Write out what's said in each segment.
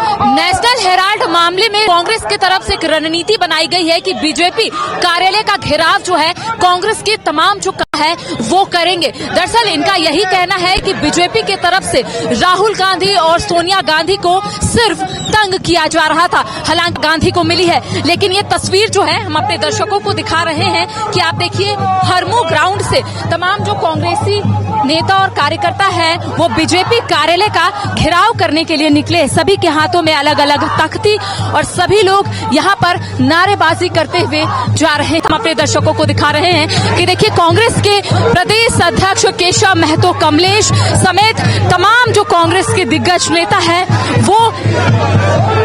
National Herald मामले में कांग्रेस की तरफ से एक रणनीति बनाई गई है कि बीजेपी कार्यालय का घेराव जो है कांग्रेस के तमाम जो है वो करेंगे। दरअसल इनका यही कहना है कि बीजेपी की तरफ से राहुल गांधी और सोनिया गांधी को सिर्फ तंग किया जा रहा था। हालांकि गांधी को मिली है, लेकिन ये तस्वीर जो है हम अपने दर्शकों को दिखा रहे हैं कि आप देखिए हरमू ग्राउंड से तमाम जो कांग्रेसी नेता और कार्यकर्ता है वो बीजेपी कार्यालय का घेराव करने के लिए निकले। सभी के हाथों में अलग अलग तख्ती और सभी लोग यहाँ पर नारेबाजी करते हुए जा रहे हैं। हम अपने दर्शकों को दिखा रहे हैं कि देखिए कांग्रेस के प्रदेश अध्यक्ष केशव महतो कमलेश समेत तमाम जो कांग्रेस के दिग्गज नेता है वो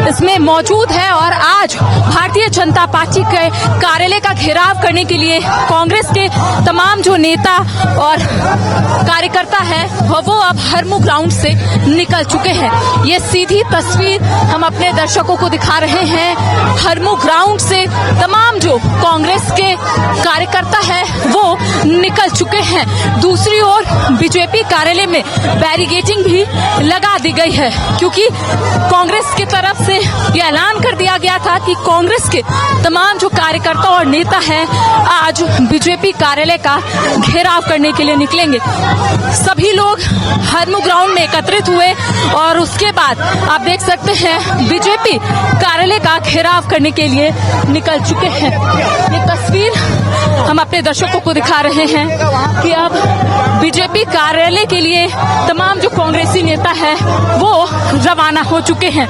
इसमें मौजूद है और आज भारतीय जनता पार्टी के कार्यालय का घेराव करने के लिए कांग्रेस के तमाम जो नेता और कार्यकर्ता है वो अब हरमू ग्राउंड से निकल चुके हैं। ये सीधी तस्वीर हम अपने दर्शकों को दिखा रहे हैं। हरमू ग्राउंड से तमाम जो कांग्रेस के कार्यकर्ता है वो निकल चुके हैं। दूसरी ओर बीजेपी कार्यालय में बैरिकेडिंग भी लगा दी गई है, क्योंकि कांग्रेस की तरफ से ये ऐलान कर दिया गया था कि कांग्रेस के तमाम जो कार्यकर्ता और नेता हैं आज बीजेपी कार्यालय का घेराव करने के लिए निकलेंगे। सभी लोग हरमू ग्राउंड में एकत्रित हुए और उसके बाद आप देख सकते हैं बीजेपी कार्यालय का घेराव करने के लिए निकल चुके हैं। ये तस्वीर हम अपने दर्शकों को दिखा रहे हैं कि अब बीजेपी कार्यालय के लिए तमाम जो कांग्रेसी नेता है वो रवाना हो चुके हैं।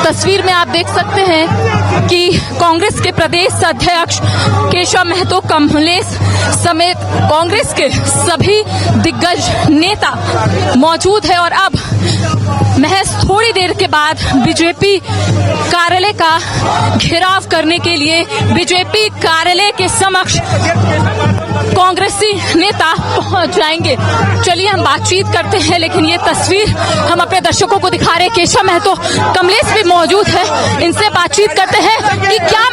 तस्वीर में आप देख सकते हैं कि कांग्रेस के प्रदेश अध्यक्ष केशव महतो कमलेश समेत कांग्रेस के सभी दिग्गज नेता मौजूद है और अब महज थोड़ी देर के बाद बीजेपी कार्यालय का घेराव करने के लिए बीजेपी कार्यालय के समक्ष कांग्रेसी नेता पहुंच जाएंगे। चलिए हम बातचीत करते हैं, लेकिन ये तस्वीर हम अपने दर्शकों को दिखा रहे हैं। केशव महतो कमलेश भी मौजूद है, इनसे बातचीत करते हैं कि क्या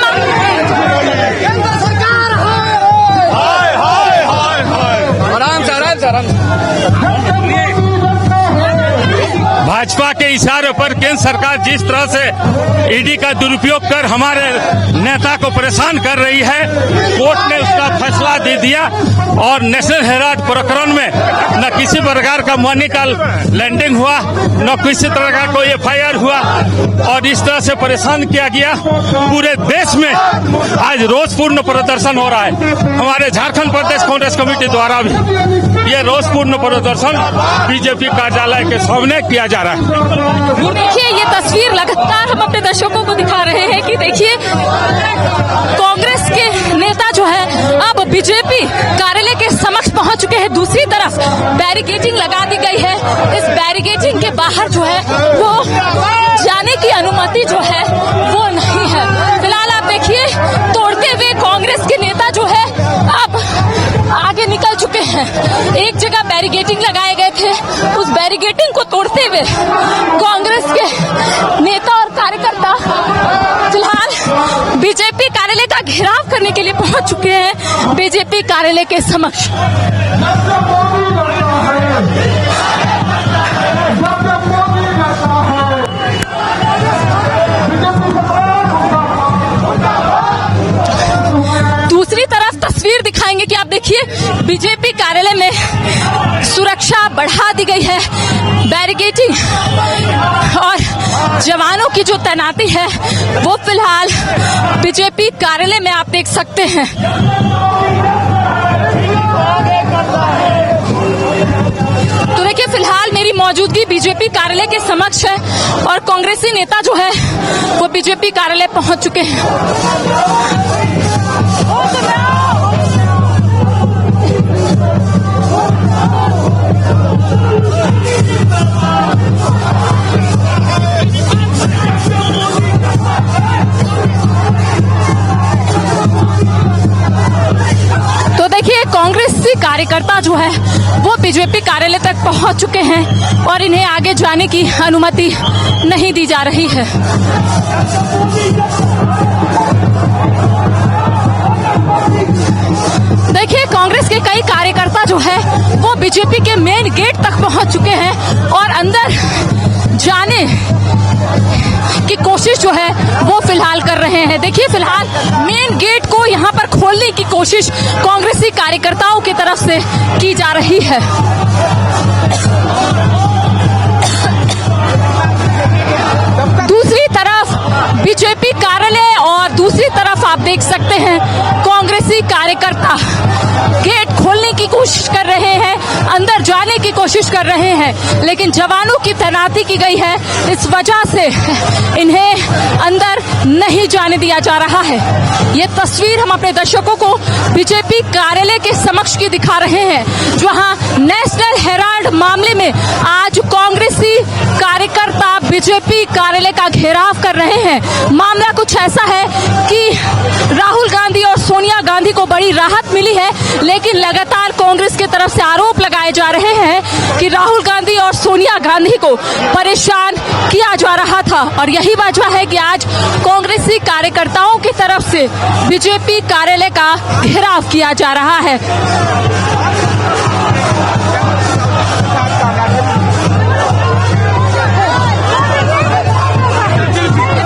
भाजपा के इशारे पर केंद्र सरकार जिस तरह से ईडी का दुरुपयोग कर हमारे नेता को परेशान कर रही है, कोर्ट ने उसका फैसला दे दिया और नेशनल हेराल्ड प्रकरण में न किसी प्रकार का मनी का लैंडिंग हुआ, न किसी तरह का कोई एफआईआर हुआ और इस तरह से परेशान किया गया। पूरे देश में आज रोषपूर्ण प्रदर्शन हो रहा है। हमारे झारखंड प्रदेश कांग्रेस कमेटी द्वारा भी ये रोषपूर्ण प्रदर्शन बीजेपी कार्यालय के सामने किया जा रहा है। देखिए ये तस्वीर लगातार हम अपने दर्शकों को दिखा रहे हैं कि देखिए कांग्रेस के नेता जो है अब बीजेपी कार्यालय के समक्ष पहुंच चुके हैं। दूसरी तरफ बैरिकेडिंग लगा दी गई है। इस बैरिकेडिंग के बाहर जो है वो जाने की अनुमति जो है वो नहीं है। फिलहाल आप देखिए तोड़ते हुए कांग्रेस के नेता जो है अब आगे निकल चुके हैं। एक जगह बैरिकेडिंग लगाए गए थे, उस बैरिकेडिंग को तोड़ते हुए कांग्रेस के नेता और कार्यकर्ता फिलहाल बीजेपी कार्यालय का घेराव करने के लिए पहुंच चुके हैं बीजेपी कार्यालय के समक्ष। दूसरी तरफ तस्वीर दिखाएंगे कि आप देखिए बीजेपी कार्यालय में सुरक्षा बढ़ा दी गई है। बैरिकेडिंग और जवानों की जो तैनाती है वो फिलहाल बीजेपी कार्यालय में आप देख सकते हैं। तो देखिए फिलहाल मेरी मौजूदगी बीजेपी कार्यालय के समक्ष है और कांग्रेसी नेता जो है वो बीजेपी कार्यालय पहुंच चुके हैं। तो देखिए कांग्रेसी कार्यकर्ता जो है वो बीजेपी कार्यालय तक पहुंच चुके हैं और इन्हें आगे जाने की अनुमति नहीं दी जा रही है। देखिए कांग्रेस के कई कार्यकर्ता जो है वो बीजेपी के मेन गेट तक पहुंच चुके हैं और अंदर जाने की कोशिश जो है वो फिलहाल कर रहे हैं। देखिए फिलहाल मेन गेट को यहां पर खोलने की कोशिश कांग्रेसी कार्यकर्ताओं की तरफ से की जा रही है। दूसरी तरफ बीजेपी कार्यालय और दूसरी तरफ आप देख सकते हैं कांग्रेसी कार्यकर्ता गेट खोलने की कोशिश कर रहे हैं, अंदर जाने की कोशिश कर रहे हैं, लेकिन जवानों की तैनाती की गई है, इस वजह से इन्हें अंदर नहीं जाने दिया जा रहा है। ये तस्वीर हम अपने दर्शकों को बीजेपी कार्यालय के समक्ष की दिखा रहे हैं, जहां नेशनल हेराल्ड मामले में आज कांग्रेसी कार्यकर्ता बीजेपी कार्यालय का घेराव कर रहे हैं। मामला कुछ ऐसा है कि राहुल गांधी और सोनिया गांधी को बड़ी राहत मिली है, लेकिन लगातार कांग्रेस की तरफ से आरोप लगाए जा रहे हैं कि राहुल गांधी और सोनिया गांधी को परेशान किया जा रहा था और यही वजह है कि आज कांग्रेसी कार्यकर्ताओं की तरफ से बीजेपी कार्यालय का घेराव किया जा रहा है।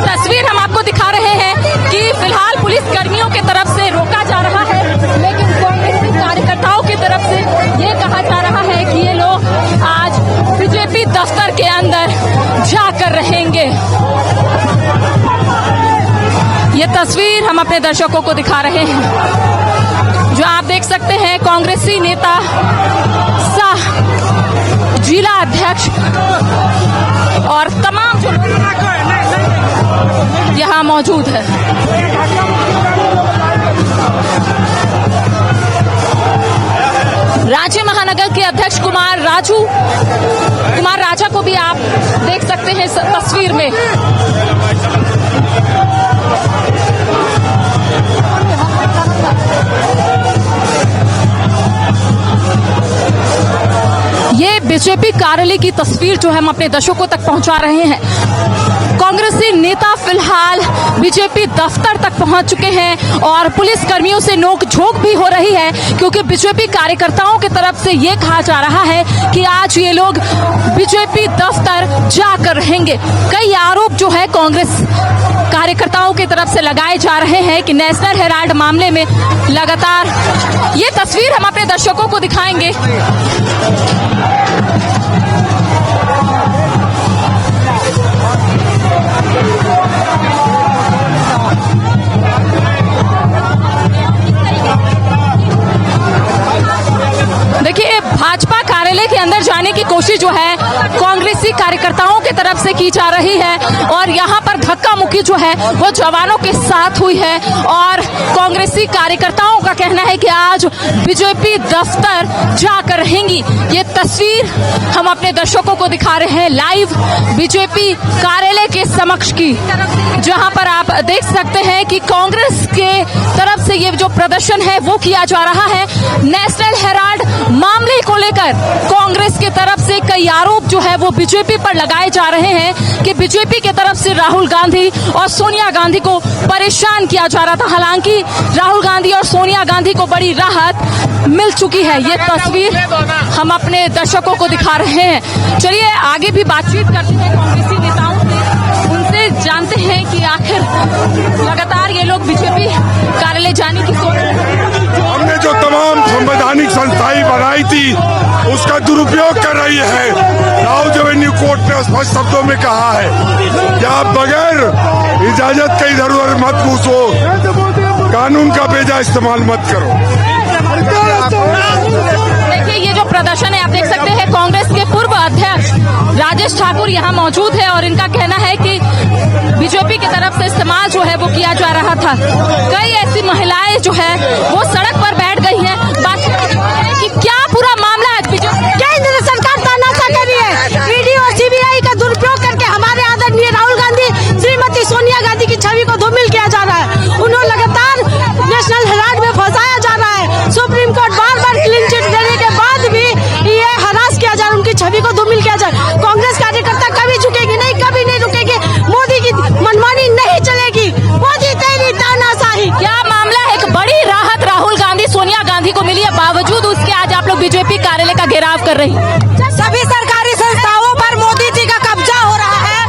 तस्वीर हम आपको दिखा रहे हैं कि फिलहाल पुलिस कर्मियों की तरफ से रोका जा रहा है, लेकिन कांग्रेसी कार्यकर्ताओं की तरफ से ये कहा जा रहा है कि ये लोग आज बीजेपी दफ्तर के अंदर जाकर रहेंगे। ये तस्वीर हम अपने दर्शकों को दिखा रहे हैं, जो आप देख सकते हैं कांग्रेसी नेता सह जिला अध्यक्ष और तमाम जो यहाँ मौजूद है। राज्य महानगर के अध्यक्ष कुमार राजा को भी आप देख सकते हैं इस तस्वीर में। ये बीजेपी कार्यालय की तस्वीर जो है हम अपने दर्शकों तक पहुंचा रहे हैं। कांग्रेसी नेता फिलहाल बीजेपी दफ्तर तक पहुंच चुके हैं और पुलिस कर्मियों से नोकझोंक भी हो रही है, क्योंकि बीजेपी कार्यकर्ताओं की तरफ से ये कहा जा रहा है कि आज ये लोग बीजेपी दफ्तर जाकर रहेंगे। कई आरोप जो है कांग्रेस कार्यकर्ताओं की तरफ से लगाए जा रहे हैं कि नेशनल हेराल्ड मामले में लगातार ये तस्वीर हम अपने दर्शकों को दिखाएंगे। देखिए भाजपा कार्यालय के अंदर जाने की कोशिश जो है कांग्रेसी कार्यकर्ताओं की तरफ से की जा रही है और यहाँ पर धक्का मुक्की जो है वो जवानों के साथ हुई है और कांग्रेसी कार्यकर्ताओं का कहना है कि आज बीजेपी दफ्तर जाकर रहेंगी। ये तस्वीर हम अपने दर्शकों को दिखा रहे हैं लाइव बीजेपी कार्यालय के समक्ष की, जहां पर आप देख सकते हैं कि कांग्रेस के तरफ से ये जो प्रदर्शन है वो किया जा रहा है। नेशनल हेराल्ड मामले को लेकर कांग्रेस की तरफ से कई आरोप जो है वो बीजेपी पर लगाए जा रहे हैं कि बीजेपी की तरफ से राहुल गांधी और सोनिया गांधी को परेशान किया जा रहा था। हालांकि राहुल गांधी और सोनिया गांधी को बड़ी राहत मिल चुकी है। ये तस्वीर हम अपने दर्शकों को दिखा रहे हैं। चलिए आगे भी बातचीत करते हैं कांग्रेसी नेताओं से, उनसे जानते हैं कि आखिर लगातार ये लोग बीजेपी कार्यालय जाने की सोच रहे हैं। हमने जो तमाम संवैधानिक संस्थाएं बनाई थी उसका दुरुपयोग कर रही है। राहुल रेवेन्यू कोर्ट ने स्पष्ट शब्दों में कहा है कि आप बगैर इजाजत के इधर उधर मत घुसो, कानून का बेजा इस्तेमाल मत करो। देखिए ये जो प्रदर्शन है आप देख सकते हैं कांग्रेस के पूर्व अध्यक्ष राजेश ठाकुर यहाँ मौजूद है और इनका कहना है कि बीजेपी की तरफ से इस्तेमाल जो है वो किया जा रहा था। कई ऐसी महिलाएं जो है वो सड़क पर बैठ गई हैं। बात कि क्या पूरा मामला है, केंद्र सरकार तानाशाही कर रही है। ईडी और सीबीआई का दुरुपयोग करके हमारे आदरणीय राहुल गांधी, श्रीमती सोनिया गांधी की छवि को धूमिल किया जा रहा है। उन्हें लगातार नेशनल हेराल्ड में फंसाया जा रहा है। सुप्रीम कोर्ट बार बार क्लीन चिट देने के बाद भी ये हरास किया जा रहा है, उनकी छवि को धूमिल किया जा रहा है। कांग्रेस कार्यकर्ता कभी झुकेगी नहीं, कभी नहीं रुकेगी। मोदी की मनमानी नहीं चलेगी। मोदी तेरी तानाशाही। क्या मामला है? एक बड़ी राहत राहुल गांधी सोनिया गांधी को घेराव कर रही हैं। सभी सरकारी संस्थाओं पर मोदी जी का कब्जा हो रहा है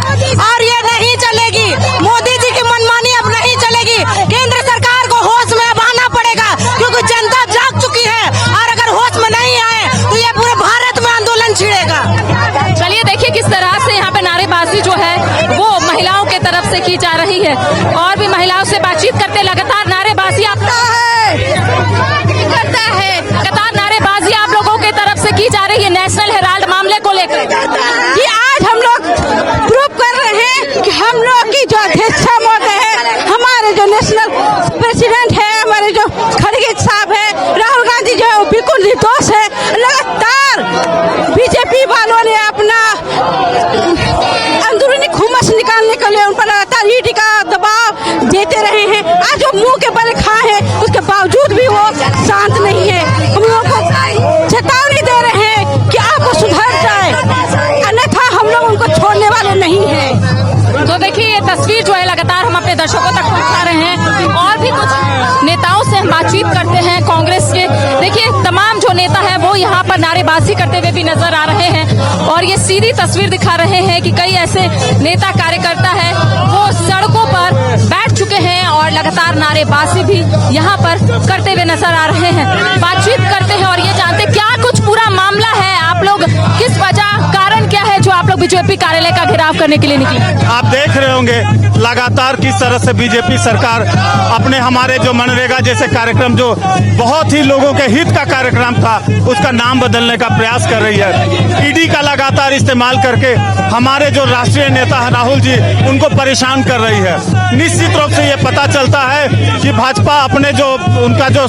और ये नहीं चलेगी। मोदी जी की मनमानी अब नहीं चलेगी। केंद्र सरकार को होश में अब आना पड़ेगा, क्योंकि जनता जाग चुकी है और अगर होश में नहीं आए तो ये पूरे भारत में आंदोलन छिड़ेगा। चलिए देखिए किस तरह से यहाँ पे नारेबाजी जो है वो महिलाओं के तरफ से की जा रही है और भी महिलाओं से बातचीत करते लगातार नारेबाजी करता है लगातार नारेबाजी आप लोगों की तरफ से की जा रही है नेशनल हेराल्ड मामले को लेकर। कि आज हम लोग प्रूव कर रहे हैं कि हम लोग की जो अध्यक्ष महोदय है, हमारे जो नेशनल प्रेसिडेंट है, हमारे जो खड़गे साहब है, राहुल गांधी जो है वो बिल्कुल निर्दोष है। लगातार बीजेपी वालों ने अपना अंदरूनी खुमस निकालने के लिए उन पर लगातार ईडी का दबाव देते रहे हैं। आज वो मुंह के बल खाए हैं, उसके बावजूद भी वो शांत नहीं है। हम लोगों को चेतावनी दे रहे हैं कि आप वो सुधर जाए, अन्यथा हम लोग उनको छोड़ने वाले नहीं हैं। तो देखिए ये तस्वीर जो है लगातार हम अपने दर्शकों तक पहुंचा रहे हैं और भी कुछ नेताओं से हम बातचीत करते हैं कांग्रेस के। देखिए तमाम जो नेता है वो यहाँ पर नारेबाजी करते हुए भी नजर आ रहे हैं और ये सीधी तस्वीर दिखा रहे हैं कि कई ऐसे नेता कार्यकर्ता है वो सड़कों पर बैठ चुके हैं और लगातार नारेबाजी भी यहाँ पर करते हुए नजर आ रहे हैं। बातचीत करते हैं और ये जानते क्या कुछ पूरा मामला है, आप लोग किस वजह कारण क्या है जो आप लोग बीजेपी कार्यालय का घेराव करने के लिए निकले। आप देख रहे होंगे लगातार किस तरह से बीजेपी सरकार अपने हमारे जो मनरेगा जैसे कार्यक्रम जो बहुत ही लोगों के हित का कार्यक्रम था उसका नाम बदलने का प्रयास कर रही है। ईडी का लगातार इस्तेमाल करके हमारे जो राष्ट्रीय नेता है राहुल जी उनको परेशान कर रही है। निश्चित रूप से ये पता चलता है कि भाजपा अपने जो उनका जो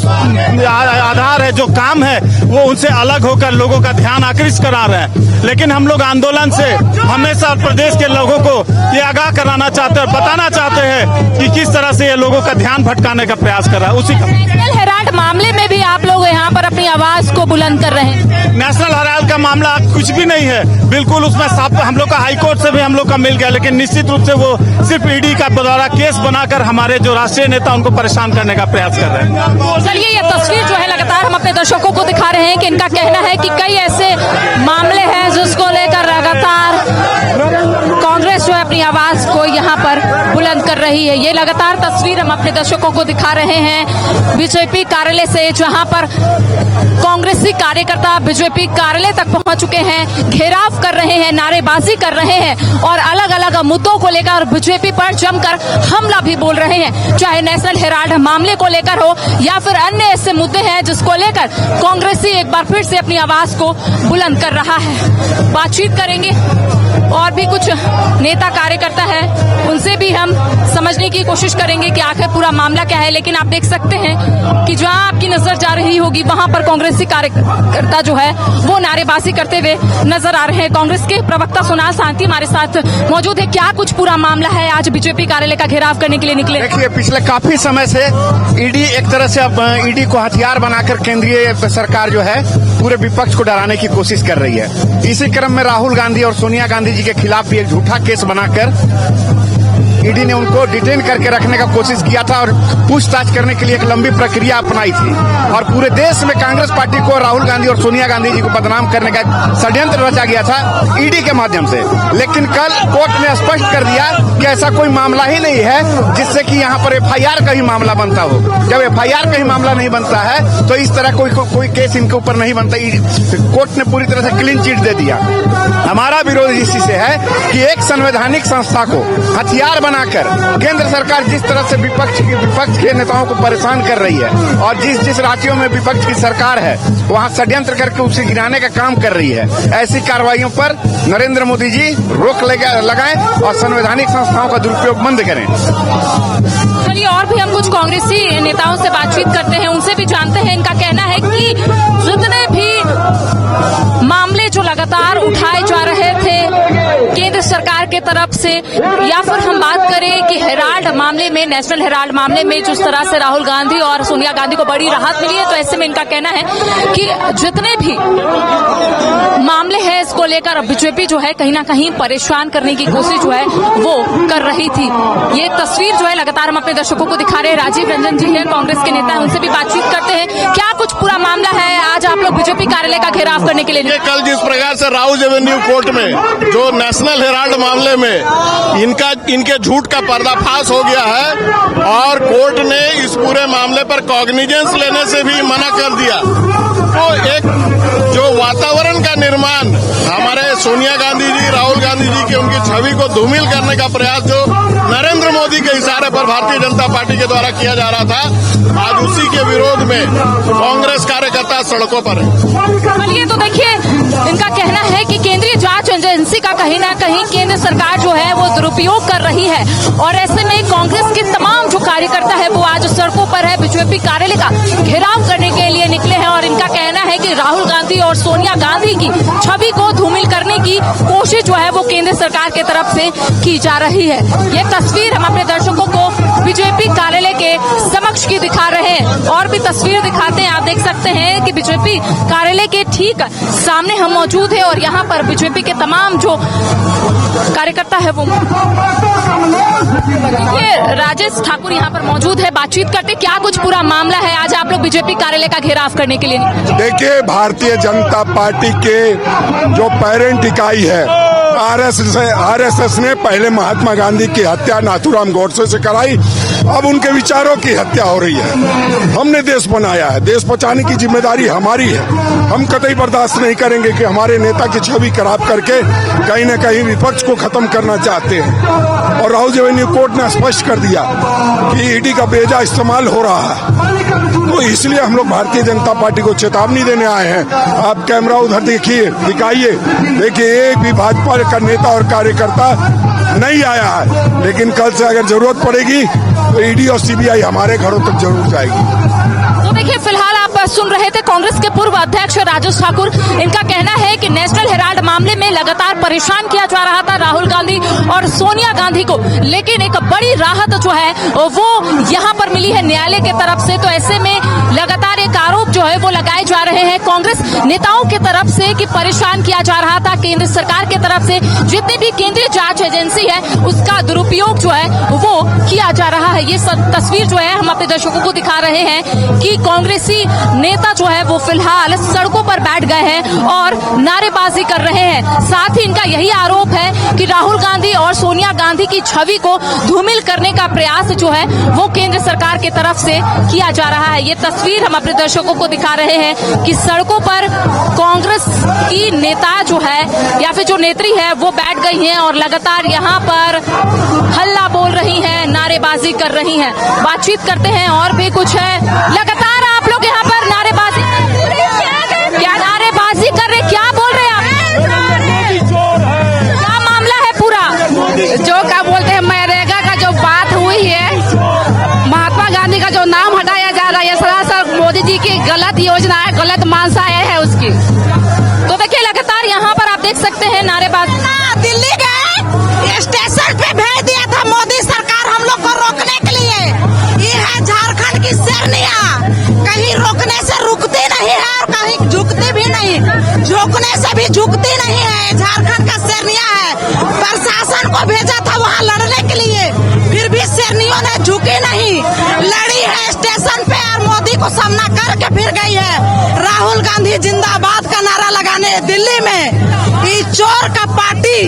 आधार है जो काम है वो उनसे अलग होकर लोगों का ध्यान आकृष्ट करा रहे हैं। लेकिन हम लोग आंदोलन से हमेशा प्रदेश के लोगों को ये आगाह कराना चाहते हैं, बताना चाहते हैं कि किस तरह से ये लोगों का ध्यान भटकाने का प्रयास कर रहा है। उसी का नेशनल हेराल्ड मामले में भी आप लोग यहाँ पर अपनी आवाज को बुलंद कर रहे हैं। नेशनल हेराल्ड का मामला कुछ भी नहीं है, बिल्कुल उसमें साफ हम लोग का हाईकोर्ट से भी हम लोग का मिल गया, लेकिन निश्चित रूप से वो सिर्फ ईडी का द्वारा केस बनाकर हमारे जो राष्ट्रीय नेता उनको परेशान करने का प्रयास कर रहे हैं। चलिए ये तस्वीर जो है लगातार हम अपने दर्शकों को दिखा रहे हैं कि इनका कहना है कि कई ऐसे मामले हैं जिसको लेकर लगातार कांग्रेस जो है अपनी आवाज को यहाँ पर बुलंद कर रही है। ये लगातार तस्वीर हम अपने दर्शकों को दिखा रहे हैं बीजेपी कार्यालय से, जहाँ पर कांग्रेसी कार्यकर्ता बीजेपी कार्यालय तक पहुंच चुके हैं, घेराव कर रहे हैं, नारेबाजी कर रहे हैं और अलग अलग मुद्दों को लेकर बीजेपी पर जमकर हमला भी बोल रहे हैं, चाहे नेशनल हेराल्ड मामले को लेकर हो या फिर अन्य ऐसे मुद्दे हैं जिसको लेकर कांग्रेसी एक बार फिर से अपनी आवाज को बुलंद कर रहा है। बातचीत करेंगे और भी कुछ नेता कार्यकर्ता है उनसे भी हम समझने की कोशिश करेंगे कि आखिर पूरा मामला क्या है। लेकिन आप देख सकते हैं कि जहां आपकी नजर जा रही होगी वहां पर कांग्रेसी कार्यकर्ता जो है वो नारेबाजी करते हुए नजर आ रहे हैं। कांग्रेस के प्रवक्ता सोनाल शांति हमारे साथ मौजूद है। क्या कुछ पूरा मामला है, आज बीजेपी कार्यालय का घेराव करने के लिए निकले? देखिए पिछले काफी समय से ईडी एक तरह से अब ईडी को हथियार बनाकर केंद्रीय सरकार जो है पूरे विपक्ष को डराने की कोशिश कर रही है। इसी क्रम में राहुल गांधी और सोनिया गांधी जी के खिलाफ भी एक झूठा केस बनाकर ईडी ने उनको डिटेन करके रखने का कोशिश किया था और पूछताछ करने के लिए एक लंबी प्रक्रिया अपनाई थी और पूरे देश में कांग्रेस पार्टी को राहुल गांधी और सोनिया गांधी जी को बदनाम करने का षड्यंत्र रचा गया था ईडी के माध्यम से। लेकिन कल कोर्ट ने स्पष्ट कर दिया कि ऐसा कोई मामला ही नहीं है जिससे कि यहाँ पर एफआईआर का ही मामला बनता हो। जब एफआईआर का ही मामला नहीं बनता है तो इस तरह कोई केस इनके ऊपर नहीं बनता। कोर्ट ने पूरी तरह से क्लीन चिट दे दिया। हमारा विरोध इसी से है कि एक संवैधानिक संस्था को हथियार बनाकर केंद्र सरकार जिस तरह से विपक्ष के नेताओं को परेशान कर रही है और जिस राज्यों में विपक्ष की सरकार है वहां षड्यंत्र करके उसे गिराने का काम कर रही है, ऐसी कार्रवाइयों पर नरेंद्र मोदी जी रोक लगाएं और संवैधानिक संस्थाओं का दुरुपयोग बंद करें। चलिए और भी हम कुछ कांग्रेसी नेताओं से बातचीत करते हैं, उनसे भी जानते हैं। इनका कहना है कि जितने भी मामले जो लगातार उठाए जा रहे थे केंद्र सरकार के तरफ से या फिर हम बात करें कि हेराल्ड मामले में, नेशनल हेराल्ड मामले में जिस तरह से राहुल गांधी और सोनिया गांधी को बड़ी राहत मिली है, तो ऐसे में इनका कहना है कि जितने भी मामले हैं इसको जिसको लेकर बीजेपी जो है कहीं ना कहीं परेशान करने की कोशिश जो है वो कर रही थी। ये तस्वीर जो है लगातार हम अपने दर्शकों को दिखा रहे हैं। राजीव रंजन जी हैं, कांग्रेस के नेता हैं, उनसे भी बातचीत करते हैं। क्या कुछ पूरा मामला है, आज आप लोग बीजेपी कार्यालय का घेराव करने के लिए? कल जिस प्रकार से राउज एवेन्यू कोर्ट में जो नेशनल हेराल्ड मामले में इनके झूठ का पर्दाफाश हो गया है और कोर्ट ने इस पूरे मामले पर कॉग्निजेंस लेने से भी मना कर दिया, तो एक जो वातावरण का निर्माण हमारे सोनिया गांधी जी, राहुल गांधी जी की उनकी छवि को धूमिल करने का प्रयास जो नरेंद्र मोदी के इशारे पर भारतीय जनता पार्टी के द्वारा किया जा रहा था, आज उसी के विरोध में कांग्रेस कार्यकर्ता सड़कों पर है। चलिए तो देखिए, इनका कहना है कि केंद्रीय जांच एजेंसी का कहीं ना कहीं केंद्र सरकार जो है वो दुरुपयोग कर रही है और ऐसे में कांग्रेस के तमाम जो कार्यकर्ता है वो आज सड़कों पर है, बीजेपी कार्यालय का घेराव करने के लिए निकले हैं और इनका कहना है कि राहुल गांधी और सोनिया गांधी की छवि को धूमिल करने की कोशिश जो है वो केंद्र सरकार की तरफ से की जा रही है। ये तस्वीर हम अपने दर्शकों को बीजेपी कार्यालय के समक्ष की दिखा रहे हैं और भी तस्वीर दिखाते हैं। आप देख सकते हैं कि बीजेपी कार्यालय के ठीक सामने हम मौजूद है और यहाँ पर बीजेपी के तमाम जो कार्यकर्ता है वो ये राजेश ठाकुर यहाँ पर मौजूद है। बातचीत करते क्या कुछ पूरा मामला है, आज आप लोग बीजेपी कार्यालय का घेराव करने के लिए? देखिए, भारतीय जनता पार्टी के जो पेरेंट इकाई है आरएसएस ने पहले महात्मा गांधी की हत्या नाथूराम गोडसे से कराई, अब उनके विचारों की हत्या हो रही है। हमने देश बनाया है, देश बचाने की जिम्मेदारी हमारी है। हम कतई बर्दाश्त नहीं करेंगे कि हमारे नेता की छवि खराब करके कहीं न कहीं विपक्ष को खत्म करना चाहते हैं। और राहुल एवेन्यू कोर्ट ने स्पष्ट कर दिया कि ईडी का बेजा इस्तेमाल हो रहा है, तो इसलिए हम लोग भारतीय जनता पार्टी को चेतावनी देने आए हैं। आप कैमरा उधर देखिए, दिखाइए, देखिए एक भी भाजपा का नेता और कार्यकर्ता नहीं आया है, लेकिन कल से अगर जरूरत पड़ेगी तो ईडी और सीबीआई हमारे घरों तक जरूर जाएगी। तो देखिए, फिलहाल आप सुन रहे थे कांग्रेस के पूर्व अध्यक्ष राजेश ठाकुर। इनका कहना है कि नेशनल हेराल्ड मामले में लगातार परेशान किया जा रहा था राहुल गांधी और सोनिया गांधी को, लेकिन एक बड़ी राहत जो है वो यहाँ पर मिली है न्यायालय की तरफ से। तो ऐसे में लगातार एक आरोप जो है वो लगाए जा रहे हैं कांग्रेस नेताओं की तरफ से कि परेशान किया जा रहा था केंद्र सरकार की तरफ से, जितनी भी केंद्रीय जांच एजेंसी है उसका दुरुपयोग जो है वो किया जा रहा है। ये तस्वीर जो है हम अपने दर्शकों को दिखा रहे हैं कि कांग्रेसी नेता जो है वो फिलहाल सड़कों पर बैठ गए हैं और नारेबाजी कर रहे हैं। साथ ही इनका यही आरोप है कि राहुल गांधी और सोनिया गांधी की छवि को धूमिल करने का प्रयास जो है वो केंद्र सरकार की तरफ से किया जा रहा है। ये तस्वीर हम अपने दर्शकों को दिखा रहे हैं कि सड़कों पर कांग्रेस की नेता जो है या फिर जो नेत्री है वो बैठ गई हैं और लगातार यहाँ पर हल्ला बोल रही हैं, नारेबाजी कर रही हैं। बातचीत करते हैं और भी कुछ है। लगातार आप लोग यहाँ पर नारेबाजी क्या नारेबाजी कर रहे, क्या बोल रहे हैं आप? क्या मामला है पूरा? जो क्या बोलते हैं, मनरेगा का जो बात हुई है, महात्मा गांधी का जो नाम हटाया जा रहा है, सरासर मोदी जी की गलत योजना है, गलत मानसाएं है उसकी। तो देखिए, लगातार यहाँ पर आप देख सकते हैं नारेबाजी। दिल्ली गए, स्टेशन पे भेज दिया था मोदी सरकार हम लोग को रोकने के लिए। ये है झारखंड की शेरनिया, कहीं रोकने से रुकती नहीं है और कहीं झुकती भी नहीं, झुकने से भी झुकती नहीं है। झारखंड का शेरनिया है, प्रशासन को भेजा था वहाँ लड़ने के लिए, फिर भी शेरनियों ने झुकी नहीं, लड़ी है स्टेशन पे और मोदी को सामना करके फिर गई है। राहुल गांधी जिंदाबाद का नारा लगाने दिल्ली में। ये चोर का पार्टी,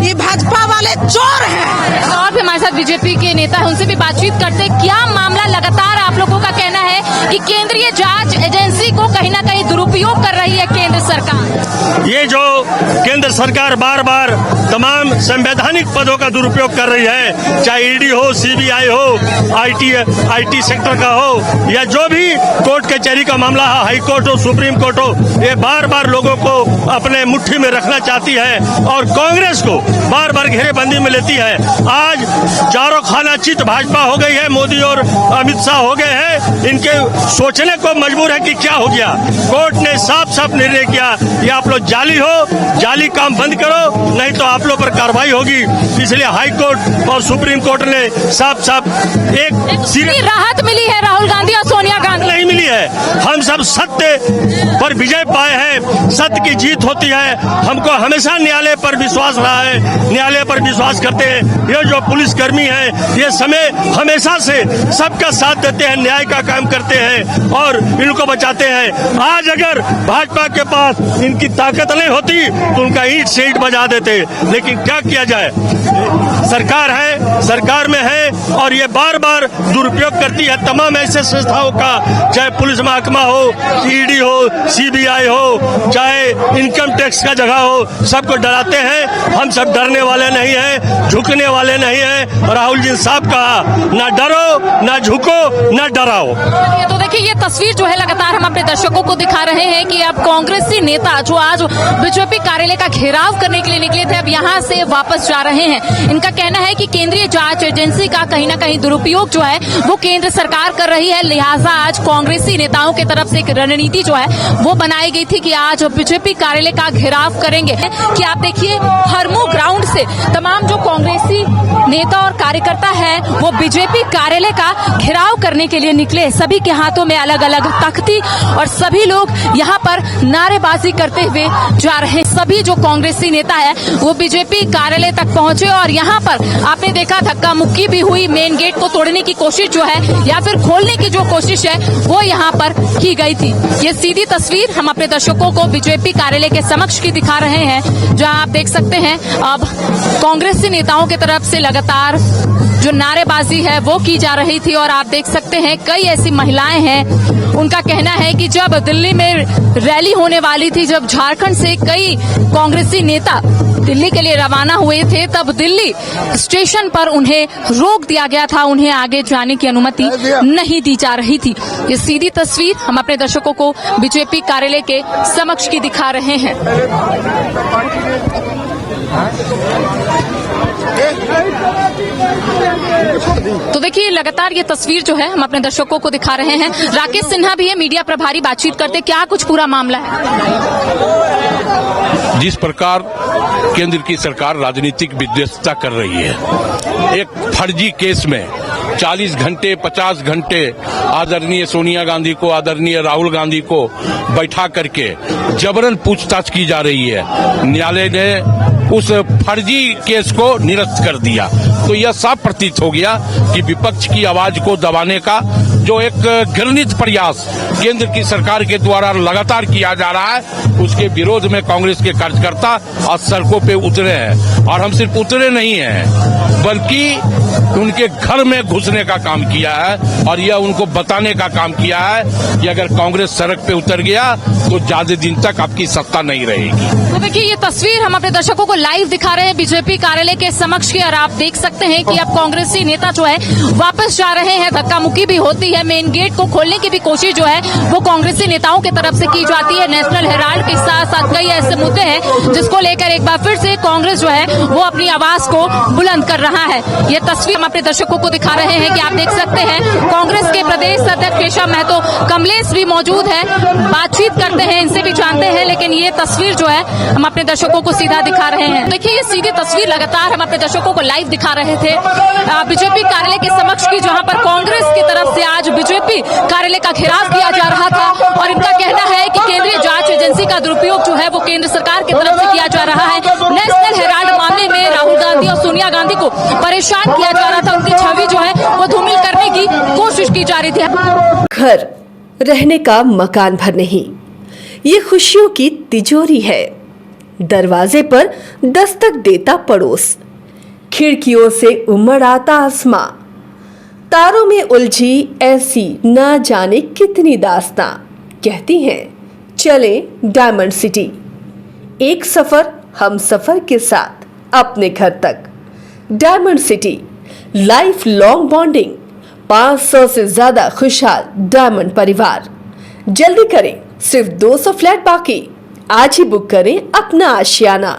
ये भाजपा वाले चोर हैं। और भी हमारे साथ बीजेपी के नेता है, उनसे भी बातचीत करते क्या मामला। लगातार आप लोगों का कहना है कि केंद्रीय जांच एजेंसी को कहीं ना कहीं दुरुपयोग कर रही है केंद्र सरकार। ये जो केंद्र सरकार बार बार तमाम संवैधानिक पदों का दुरुपयोग कर रही है, चाहे ईडी हो, सीबीआई हो, आईटी सेक्टर का हो या जो भी कोर्ट कचहरी का मामला हो, हाई कोर्ट हो, सुप्रीम कोर्ट हो, ये बार बार लोगों को अपने मुट्ठी में रखना चाहती है और कांग्रेस को बार बार घेरेबंदी में लेती है। आज चारों खाना चित भाजपा हो गई है, मोदी और अमित शाह हो गए हैं। इनके सोचने को मजबूर है कि क्या हो गया। कोर्ट ने साफ साफ निर्णय किया कि आप लोग जाली हो, जाली काम बंद करो, नहीं तो आप लोग पर कार्रवाई होगी। इसलिए हाई कोर्ट और सुप्रीम कोर्ट ने साफ साफ एक सीरियस राहत मिली है राहुल गांधी और सोनिया गांधी नहीं मिली है। हम सब सत्य पर विजय पाए हैं, सत्य की जीत होती है। हमको हमेशा न्यायालय पर विश्वास रहा है, न्यायालय पर विश्वास करते हैं। ये जो पुलिसकर्मी है ये समय हमेशा से सबका साथ देते हैं, न्याय का काम करते हैं और इनको बचाते हैं। आज अगर भाजपा के पास इनकी ताकत नहीं होती तो उनका ईंट से ईंट बजा देते, लेकिन क्या किया जाए, सरकार है, सरकार में है और ये बार बार दुरुपयोग करती है तमाम ऐसे संस्थाओं का, चाहे पुलिस महकमा हो, ईडी हो, सीबीआई हो, चाहे इनकम टैक्स का जगह हो, सबको डराते हैं। हम सब डरने वाले नहीं हैं, झुकने वाले नहीं हैं। राहुल जी साहब कहा, ना डरो, ना झुको, ना डराओ। तो देखिए ये तस्वीर जो है लगातार हम अपने दर्शकों को दिखा रहे हैं कि अब कांग्रेसी नेता जो आज बीजेपी कार्यालय का घेराव करने के लिए निकले थे अब यहाँ से वापस जा रहे हैं। इनका कहना है कि केंद्रीय जांच एजेंसी का कहीं न कहीं दुरुपयोग जो है वो केंद्र सरकार कर रही है, लिहाजा आज कांग्रेसी नेताओं की तरफ से एक रणनीति जो है वो बनाई गई थी कि आज बीजेपी कार्यालय का घेराव करेंगे। कि आप देखिए हरमू ग्राउंड से तमाम जो कांग्रेसी नेता और कार्यकर्ता है वो बीजेपी कार्यालय का घेराव करने के लिए निकले। सभी के हाथों में अलग अलग तख्ती और सभी लोग यहाँ पर नारेबाजी करते हुए जा रहे हैं। सभी जो कांग्रेसी नेता है वो बीजेपी कार्यालय तक पहुंचे और यहाँ पर आपने देखा धक्का मुक्की भी हुई, मेन गेट को तोड़ने की कोशिश जो है या फिर खोलने की जो कोशिश है वो यहाँ पर की गई थी। ये सीधी तस्वीर हम अपने दर्शकों को बीजेपी कार्यालय के समक्ष की दिखा रहे हैं, जहाँ आप देख सकते हैं अब कांग्रेसी नेताओं की तरफ से लगातार जो नारेबाजी है वो की जा रही थी। और आप देख सकते हैं कई ऐसी महिलाएं हैं, उनका कहना है कि जब दिल्ली में रैली होने वाली थी, जब झारखंड से कई कांग्रेसी नेता दिल्ली के लिए रवाना हुए थे, तब दिल्ली स्टेशन पर उन्हें रोक दिया गया था, उन्हें आगे जाने की अनुमति नहीं दी जा रही थी। ये सीधी तस्वीर हम अपने दर्शकों को बीजेपी कार्यालय के समक्ष की दिखा रहे हैं। तो देखिए लगातार ये तस्वीर जो है हम अपने दर्शकों को दिखा रहे हैं। राकेश सिन्हा भी है मीडिया प्रभारी, बातचीत करते क्या कुछ पूरा मामला है। जिस प्रकार केंद्र की सरकार राजनीतिक विध्वंसता कर रही है, एक फर्जी केस में 40 घंटे 50 घंटे आदरणीय सोनिया गांधी को, आदरणीय राहुल गांधी को बैठा करके जबरन पूछताछ की जा रही है। न्यायालय ने उस फर्जी केस को निरस्त कर दिया। तो यह साफ प्रतीत हो गया कि विपक्ष की आवाज को दबाने का जो एक घृणित प्रयास केंद्र की सरकार के द्वारा लगातार किया जा रहा है, उसके विरोध में कांग्रेस के कार्यकर्ता आज सड़कों पे उतरे हैं। और हम सिर्फ उतरे नहीं हैं, बल्कि उनके घर में घुसने का काम किया है और यह उनको बताने का काम किया है कि अगर कांग्रेस सड़क पे उतर गया तो ज्यादा दिन तक आपकी सत्ता नहीं रहेगी। तो देखिए ये तस्वीर हम अपने दर्शकों को लाइव दिखा रहे हैं बीजेपी कार्यालय के समक्ष की, और आप देख सकते हैं कि अब कांग्रेसी नेता जो है वापस जा रहे हैं। धक्का मुक्की भी होती है, मेन गेट को खोलने की भी कोशिश जो है वो कांग्रेसी नेताओं की तरफ से की जाती है। नेशनल हेराल्ड के साथ साथ कई ऐसे मुद्दे हैं जिसको लेकर एक बार फिर से कांग्रेस जो है वो अपनी आवाज को बुलंद कर रहा है। ये तस्वीर हम अपने दर्शकों को दिखा रहे हैं कि आप देख सकते हैं कांग्रेस के प्रदेश अध्यक्ष केशव महतो, कमलेश भी मौजूद है, बातचीत करते हैं, इनसे भी जानते हैं। लेकिन ये तस्वीर जो है हम अपने दर्शकों को सीधा दिखा रहे हैं। देखिए ये सीधी तस्वीर लगातार हम अपने दर्शकों को लाइव दिखा रहे थे बीजेपी कार्यालय के समक्ष की, जहां पर कांग्रेस की तरफ से आज बीजेपी कार्यालय का घेराव किया जा रहा था। और इनका कहना है कि केंद्रीय जांच एजेंसी का दुरुपयोग जो है वो केंद्र सरकार की तरफ से किया जा रहा है। नेशनल हेराल्ड मामले में राहुल गांधी और सोनिया गांधी को परेशान किया जा रहा था, उनकी छवि जो है वो धूमिल करने की कोशिश की जा रही थी। घर रहने का मकान भर नहीं, ये खुशियों की तिजोरी है। दरवाजे पर दस्तक देता पड़ोस, खिड़कियों से उमड़ आता आसमां, तारों में उलझी ऐसी ना जाने कितनी दास्तां। कहती हैं चले डायमंड सिटी, एक सफर हम सफर के साथ अपने घर तक। Diamond city, life long bonding, 500 से ज्यादा खुशहाल डायमंड परिवार। जल्दी करें, सिर्फ 200 फ्लैट बाकी। आज ही बुक करें अपना आशियाना।